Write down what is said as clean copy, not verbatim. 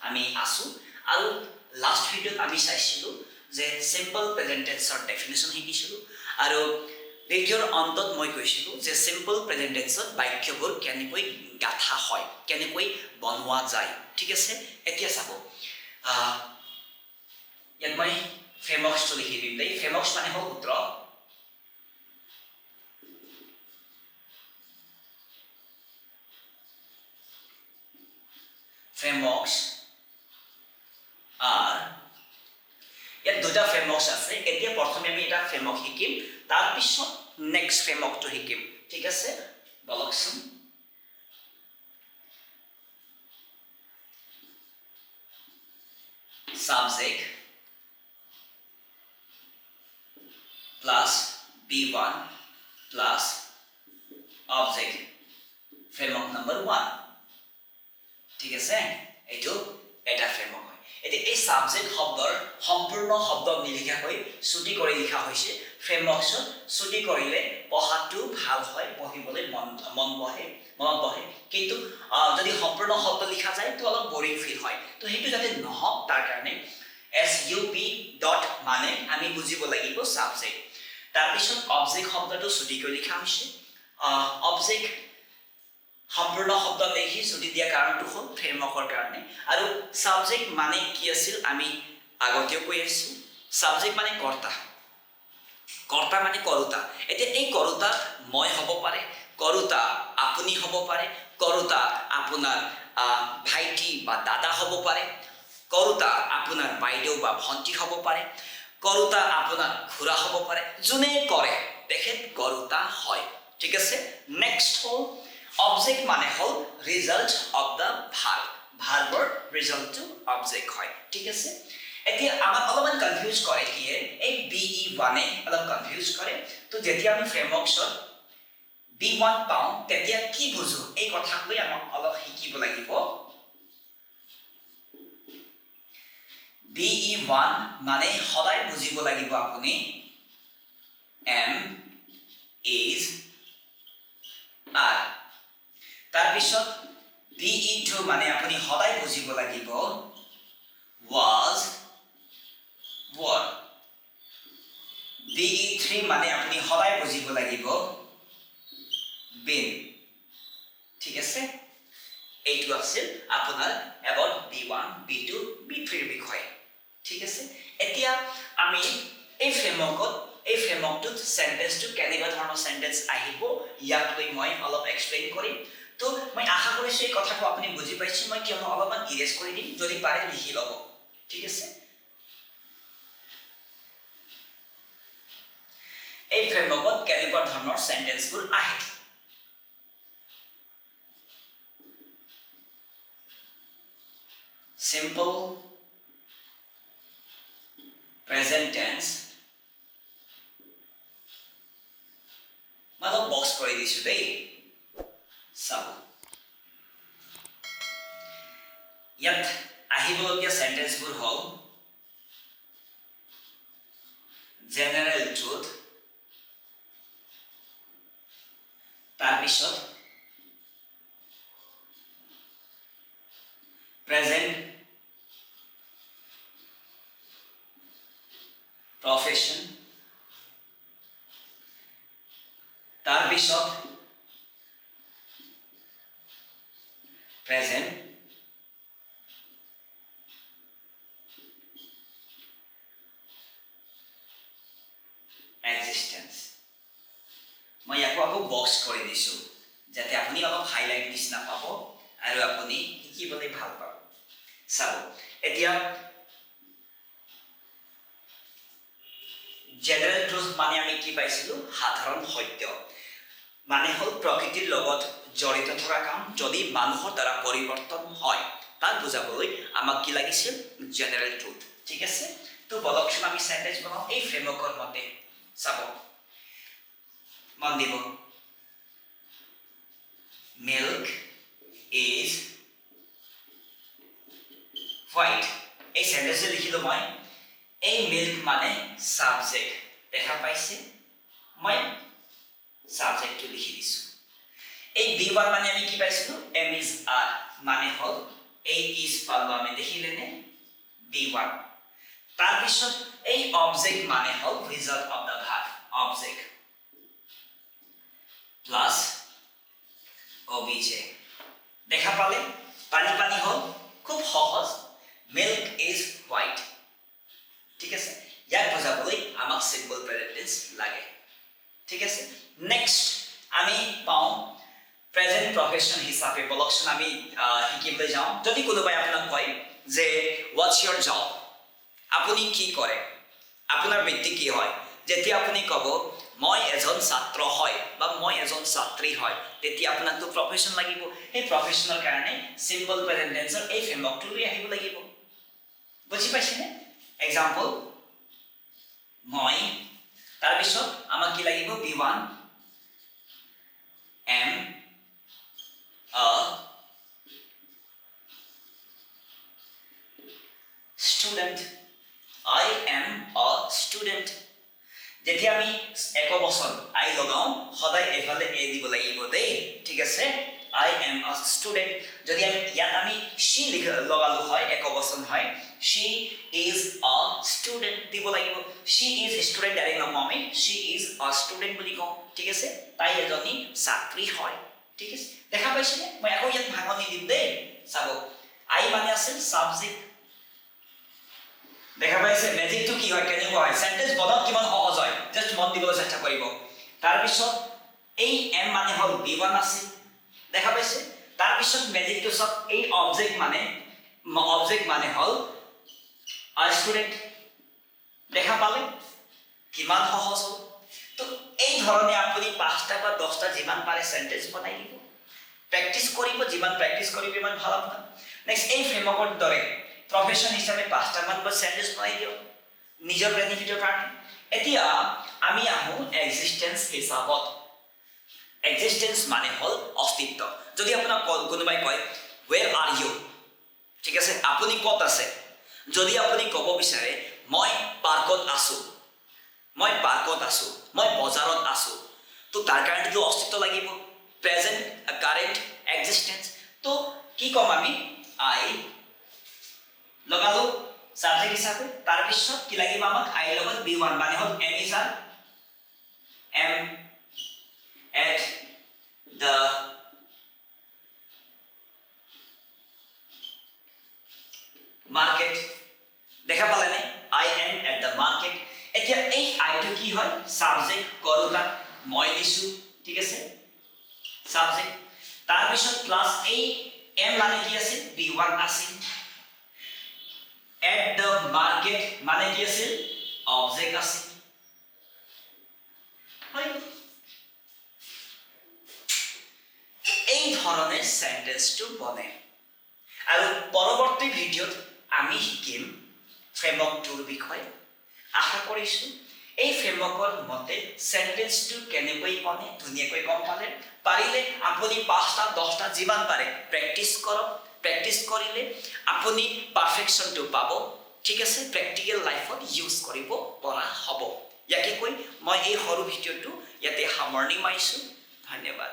আমি আছো আৰু লাষ্ট ভিডিঅ'ত আমি চাইছিলো যে সিম্পল প্ৰেজেন্ট টেন্সৰ ডেফিনেশ্যন শিকিছিলো আৰু ভিডিঅ'ৰ অন্তত মই কৈছিলো যে সিম্পল প্ৰেজেন্ট টেন্সত বাক্যবোৰ কেনেকৈ গাঁথা হয় কেনেকৈ বনোৱা যায় ঠিক আছে এতিয়া চাব ইয়াত মই ফ্ৰেমৱৰ্কটো লিখি দিম দেই ফ্ৰেমৱৰ্কছ মানে হ'ল সূত্ৰ frameworks are ইয়াত দুটা frameworks আছে এতিয়া প্ৰথমে আমি এটা framework শিকিম তাৰ পিছত নেক্সট frameworkটো শিকিম ঠিক আছে বলকচোন subject plus b1 plus object framework number 1 ঠিক আছে এইটো এটা ফ্ৰেমৱৰ্ক হয় এতে এই সাবজেক্ট শব্দৰ সম্পূৰ্ণ শব্দ নিলিখা হৈ ছুটি কৰি লিখা হৈছে ফ্ৰেমৱৰ্কছত ছুটি কৰিলে পঢ়াটো ভাল হয় পঢ়িবলৈ মন বহে কিন্তু যদি সম্পূৰ্ণ শব্দ লিখা যায় তো অলপ বৰিং ফিল হয় তো হেতু যাতে নহওক তাৰ কাৰণে sup ডট মানে আমি বুজিব লাগিব সাবজেক্ট তাৰ পিছত অবজেক্ট শব্দটো ছুটি কৰি লিখা হৈছে অবজেক্ট সম্পূৰ্ণ শব্দ লিখি ছুটি দিয়া কাৰণটো হ'ল ফ্ৰেমৱৰ্কৰ কাৰণে আৰু সাবজেক্ট মানে কি আছিল আমি আগতেও কৈ আছো সাবজেক্ট মানে কৰ্তা মানে কৰোতা এতিয়া এই কৰোতা মই হ'ব পাৰে কৰোতা আপুনি হ'ব পাৰে কৰোতা আপোনাৰ ভাইটি বা দাদা হ'ব পাৰে কৰোতা আপোনাৰ বাইদেউ বা ভণ্টি হ'ব পাৰে কৰোতা আপোনাৰ খুৰা হ'ব পাৰে যোনে কৰে তেখেত কৰোতা হয় ঠিক আছে নেক্সট হ'ল object মানে হল result of the verbৰ result to object হয় ঠিক আছে এতিয়া আমাক অলপমান কনফিউজ কৰে কি এই be1 অলপ কনফিউজ কৰে তো যেতিয়া আমি ফ্ৰেমৱৰ্কছত b1 পাওঁ তেতিয়া কি বুজো এই কথাকৈ আমাক অলপ শিকিব লাগিব be1 মানে সদায় বুজিব লাগিব আপুনি am is are তাৰ পিছত be2 মানে আপুনি সদায় বুজিব লাগিব was were be3 মানে আপুনি সদায় বুজিব লাগিব been ঠিক আছে এইটো আছিল আপোনাৰ about b1 b2 b3 বিষয় ঠিক আছে এতিয়া আমি এই ফ্ৰেমৱৰ্কটোত সেন্টেন্সটো কেনেকুৱা ধৰণৰ সেন্টেন্স আহিব ইয়াক লৈ মই অলপ এক্সপ্লেইন কৰিম তো মই আশা কৰিছো এই কথাটো আপুনি বুজি পাইছে মই কিয়নো অলপমান ইৰেজ কৰি দিম যদি পাৰে লিখি ল'ব ঠিক আছে এই ফ্ৰেমৱৰ্কত কেনেকুৱা ধৰণৰ সেন্টেন্সবোৰ আহে simple present tense मतलब বক্স কৰি দিছো দেই চাব ইয়াত আহিবলগীয়া সেন্টেন্সবোৰ হ'ল জেনাৰেল ট্ৰুথ তাৰপিছত প্ৰেজেন্ট profession তাৰপিছত present existence মই ইয়াকো আকৌ বক্স কৰি দিছো যাতে আপুনি অলপ হাইলাইট নিচিনা পাব আৰু আপুনি শিকিবলৈ ভাল পাব চাব এতিয়া জেনাৰেল ট্ৰুথ মানে আমি কি পাইছিলো সাধাৰণ সত্য মানে হল প্ৰকৃতিৰ লগত জড়িত থকা কাম যদি মানুহৰ দ্বাৰা পৰিৱৰ্তন হয় তাক বুজাবলৈ আমাক কি লাগিছিল জেনাৰেল ট্ৰুথ ঠিক আছে তো বলকচোন আমি সেন্টেন্স বনাও এই ফ্ৰেমৱৰ্কৰ মতে চাব মন দিব milk is white এই সেন্টেন্সে লিখিলো মই এই মিল্ক মানে সাবজেক্ট দেখা পাইছে মই সাবজেক্টটো লিখি দিছো এই b1 মানে আমি কি পাইছিলো am is are মানে হল এই ইজ পালো আমি দেখিলেনে b1 তাৰপিছত এই অবজেক্ট মানে হল result of the verb object plus obj দেখা পালে পানি পানি হল খুব সহজ milk is white ঠিক আছে ইয়াক বুজাবলৈ আমাক সিম্পল প্ৰেজেন্ট টেন্স লাগে ঠিক আছে নেক্সট আমি পাও প্ৰেজেন্ট প্ৰফেশন হিচাপে বলকচোন আমি শিকিবলৈ যাওঁ যদি কোনোবাই আপোনাক কয় যে what's your job আপুনি কি কৰে আপোনাৰ বৃত্তি কি হয় যেতিয়া আপুনি কব মই এজন ছাত্ৰ হয় বা মই এজন ছাত্ৰী হয় তেতিয়া আপোনাক তো প্ৰফেশন লাগিব এই প্ৰফেশনৰ কাৰণে সিম্পল প্ৰেজেন্ট টেন্সৰ এই ফ্ৰেমৱৰ্কটো লৈ আহিব লাগিব বুজি পাইছেনে এক্সাম্পল মই তাৰপিছত আমাক কি লাগিব b1 am a student I am a student যেতিয়া আমি এক বছৰ আই লগাও সদায় এফালে এ দিব লাগিব দেই ঠিক আছে I am a student যদি আমি ইয়াত আমি she লগালো হয় এক বছৰ হয় she is a student দিব লাগিব she is a student direct নকমে she is a student বুলি কওঁ ঠিক আছে তাই এজনী ছাত্ৰী হয় ঠিক আছে দেখা পাইছেনে মই আকৌ ইয়াত ভাঙনি দিম দেই চাব I মানে আছে সাবজেক্ট দেখা পাইছে ম্যাজিকটো কি হয় কেনেকুৱা হয় সেন্টেন্স বনাত কিমান সহজ হয় জাস্ট মন দিবলৈ চেষ্টা কৰিব তাৰ পিছত এই এম মানে হল b1 আছে দেখা পাইছে তাৰ পিছত ম্যাজিকটো সব এই অবজেক্ট মানে হল আ স্টুডেন্ট দেখা পালে কিমান সহজ হল তো এই ধৰণে আপুনি 5টা বা 10টা যিমান পাৰে সেন্টেন্স বনাই দিব প্ৰ্যাকটিস কৰিব যিমান প্ৰ্যাকটিস কৰিব ইমান ভাল হ'ব নেক্সট এই ফ্ৰেমৱৰ্কৰ দৰে প্ৰফেশন হিসাবে 5টা মান বা সেন্টেন্স বনাই দিও নিজৰ বেনিফিটৰ কাৰণে এতিয়া আমি আহো এক্সিস্টেন্স হিসাবত এক্সিস্টেন্স মানে হল অস্তিত্ব যদি আপোনাক কোনোবাই কয় where are you ঠিক আছে আপুনি কত আছে যদি আপুনি কব বিচাৰে মই পাৰ্কত আছো মই বজাৰত আছো তো তাৰ কাৰণে তো অস্তিত্ব লাগিব প্ৰেজেন্ট কারেন্ট এক্সিস্টেন্স তো কি কম আমি I লগালো সাবজেক্ট হিসাবে তার পিছত কি লাগিব আমাক আই লগত b1 মানে হল am is am at the market দেখা পালে নে I am at the market এতিয়া এই I টো কি হয় সাবজেক্ট কৰোতা মই দিছো ঠিক আছে সাবজেক্ট তার পিছত প্লাস এই am মানে কি আছে b1 আছে at the market মানে কি আছে অবজেক্ট আছে হয় এই ধরনের সেন্টেন্সটো বনে আৰু পৰৱৰ্তী ভিডিঅত আমি শিকিম ফ্ৰেমৱৰ্কটোৰ বিষয়ে আশা কৰিছো এই ফ্ৰেমৱৰ্কৰ মতে সেন্টেন্সটো কেনেকৈ বনে ধুনীয়াকৈ গম পালে পাৰিলে আপুনি 5টা 10টা যিমান পাৰে প্ৰ্যাকটিস কৰক প্ৰ্যাকটিস কৰিলে আপুনি পাৰফেকশনটো পাব ঠিক আছে প্ৰ্যাকটিক্যাল লাইফত ইউজ কৰিব পৰা হ'ব ইয়াকে কৈ মই এই সৰু ভিডিঅটো ইয়াতে সামৰণি মাৰিছো ধন্যবাদ